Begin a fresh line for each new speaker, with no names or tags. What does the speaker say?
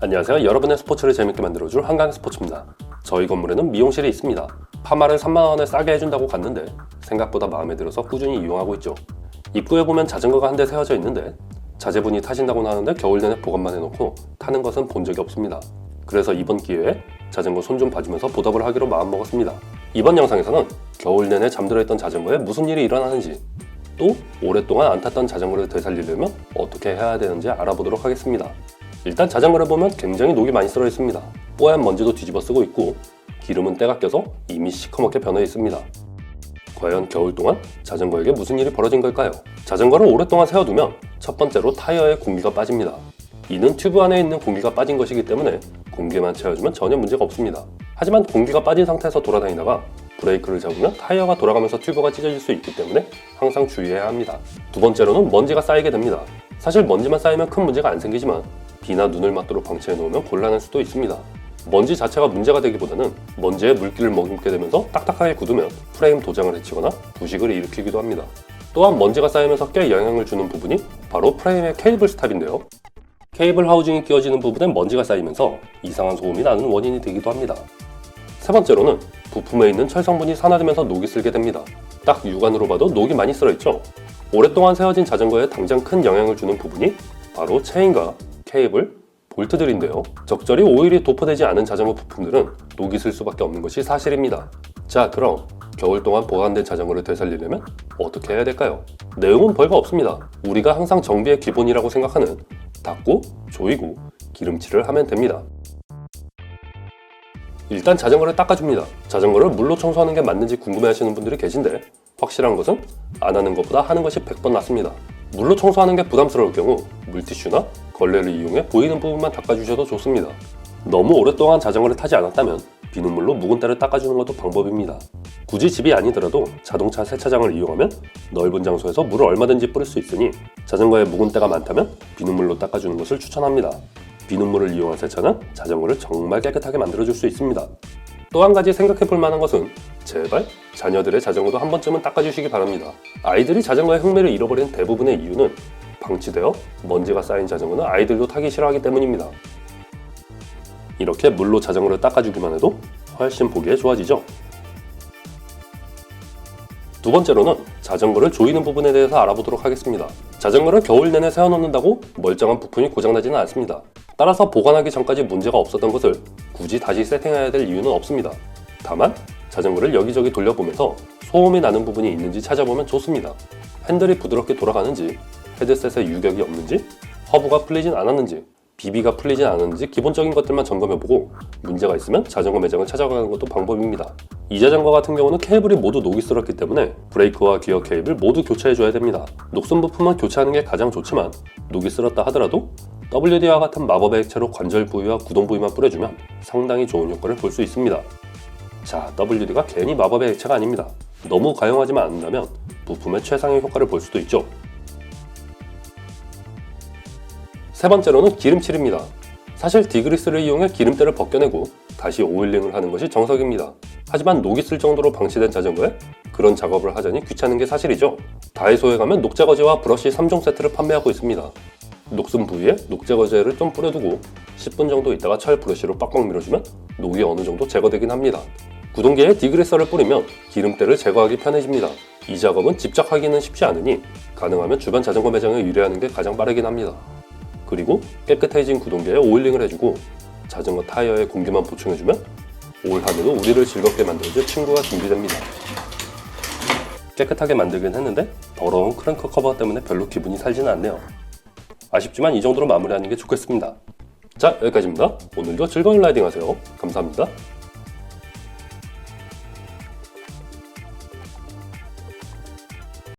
안녕하세요. 여러분의 스포츠를 재밌게 만들어줄 한강스포츠입니다. 저희 건물에는 미용실이 있습니다. 파마를 3만원에 싸게 해준다고 갔는데 생각보다 마음에 들어서 꾸준히 이용하고 있죠. 입구에 보면 자전거가 한 대 세워져 있는데 자제분이 타신다고는 하는데 겨울 내내 보관만 해놓고 타는 것은 본 적이 없습니다. 그래서 이번 기회에 자전거 손 좀 봐주면서 보답을 하기로 마음먹었습니다. 이번 영상에서는 겨울 내내 잠들어 있던 자전거에 무슨 일이 일어나는지, 또 오랫동안 안 탔던 자전거를 되살리려면 어떻게 해야 되는지 알아보도록 하겠습니다. 일단 자전거를 보면 굉장히 녹이 많이 쓸어 있습니다. 뽀얀 먼지도 뒤집어 쓰고 있고 기름은 때가 껴서 이미 시커멓게 변해 있습니다. 과연 겨울 동안 자전거에게 무슨 일이 벌어진 걸까요? 자전거를 오랫동안 세워두면 첫 번째로 타이어에 공기가 빠집니다. 이는 튜브 안에 있는 공기가 빠진 것이기 때문에 공기만 채워주면 전혀 문제가 없습니다. 하지만 공기가 빠진 상태에서 돌아다니다가 브레이크를 잡으면 타이어가 돌아가면서 튜브가 찢어질 수 있기 때문에 항상 주의해야 합니다. 두 번째로는 먼지가 쌓이게 됩니다. 사실 먼지만 쌓이면 큰 문제가 안 생기지만 비나 눈을 맞도록 방치해 놓으면 곤란할 수도 있습니다. 먼지 자체가 문제가 되기보다는 먼지에 물기를 머금게 되면서 딱딱하게 굳으면 프레임 도장을 해치거나 부식을 일으키기도 합니다. 또한 먼지가 쌓이면서 꽤 영향을 주는 부분이 바로 프레임의 케이블 스탑인데요. 케이블 하우징이 끼워지는 부분에 먼지가 쌓이면서 이상한 소음이 나는 원인이 되기도 합니다. 세 번째로는 부품에 있는 철 성분이 산화되면서 녹이 슬게 됩니다. 딱 육안으로 봐도 녹이 많이 쓸어있죠? 오랫동안 세워진 자전거에 당장 큰 영향을 주는 부분이 바로 체인과 케이블, 볼트들인데요. 적절히 오일이 도포되지 않은 자전거 부품들은 녹이 슬 수밖에 없는 것이 사실입니다. 자, 그럼 겨울 동안 보관된 자전거를 되살리려면 어떻게 해야 될까요? 내용은 별거 없습니다. 우리가 항상 정비의 기본이라고 생각하는 닦고, 조이고, 기름칠을 하면 됩니다. 일단 자전거를 닦아줍니다. 자전거를 물로 청소하는 게 맞는지 궁금해하시는 분들이 계신데 확실한 것은 안 하는 것보다 하는 것이 100번 낫습니다. 물로 청소하는 게 부담스러울 경우 물티슈나 걸레를 이용해 보이는 부분만 닦아주셔도 좋습니다. 너무 오랫동안 자전거를 타지 않았다면 비눗물로 묵은 때를 닦아주는 것도 방법입니다. 굳이 집이 아니더라도 자동차 세차장을 이용하면 넓은 장소에서 물을 얼마든지 뿌릴 수 있으니 자전거에 묵은 때가 많다면 비눗물로 닦아주는 것을 추천합니다. 비눗물을 이용한 세차는 자전거를 정말 깨끗하게 만들어줄 수 있습니다. 또 한 가지 생각해 볼 만한 것은 제발 자녀들의 자전거도 한 번쯤은 닦아주시기 바랍니다. 아이들이 자전거에 흥미를 잃어버린 대부분의 이유는 방치되어 먼지가 쌓인 자전거는 아이들도 타기 싫어하기 때문입니다. 이렇게 물로 자전거를 닦아주기만 해도 훨씬 보기에 좋아지죠. 두 번째로는 자전거를 조이는 부분에 대해서 알아보도록 하겠습니다. 자전거를 겨울 내내 세워놓는다고 멀쩡한 부품이 고장나지는 않습니다. 따라서 보관하기 전까지 문제가 없었던 것을 굳이 다시 세팅해야 될 이유는 없습니다. 다만 자전거를 여기저기 돌려보면서 소음이 나는 부분이 있는지 찾아보면 좋습니다. 핸들이 부드럽게 돌아가는지, 헤드셋에 유격이 없는지, 허브가 풀리진 않았는지, 비비가 풀리진 않았는지 기본적인 것들만 점검해보고 문제가 있으면 자전거 매장을 찾아가는 것도 방법입니다. 이 자전거 같은 경우는 케이블이 모두 녹이 슬었기 때문에 브레이크와 기어 케이블 모두 교체해줘야 됩니다. 녹슨 부품은 교체하는 게 가장 좋지만 녹이 슬었다 하더라도 WD와 같은 마법의 액체로 관절 부위와 구동 부위만 뿌려주면 상당히 좋은 효과를 볼 수 있습니다. 자, WD가 괜히 마법의 액체가 아닙니다. 너무 가용하지만 않는다면 부품의 최상의 효과를 볼 수도 있죠. 세 번째로는 기름칠입니다. 사실 디그리스를 이용해 기름때를 벗겨내고 다시 오일링을 하는 것이 정석입니다. 하지만 녹이 쓸 정도로 방치된 자전거에 그런 작업을 하자니 귀찮은 게 사실이죠. 다이소에 가면 녹제거제와 브러쉬 3종 세트를 판매하고 있습니다. 녹슨 부위에 녹제거제를 좀 뿌려두고 10분 정도 있다가 철 브러쉬로 빡빡 밀어주면 녹이 어느 정도 제거되긴 합니다. 구동계에 디그리서를 뿌리면 기름때를 제거하기 편해집니다. 이 작업은 직접 하기는 쉽지 않으니 가능하면 주변 자전거 매장에 의뢰하는 게 가장 빠르긴 합니다. 그리고 깨끗해진 구동계에 오일링을 해주고 자전거 타이어에 공기만 보충해주면 올 한해도 우리를 즐겁게 만들어줄 친구가 준비됩니다. 깨끗하게 만들긴 했는데 더러운 크랭크 커버 때문에 별로 기분이 살지는 않네요. 아쉽지만 이 정도로 마무리하는 게 좋겠습니다. 자, 여기까지입니다. 오늘도 즐거운 라이딩 하세요. 감사합니다.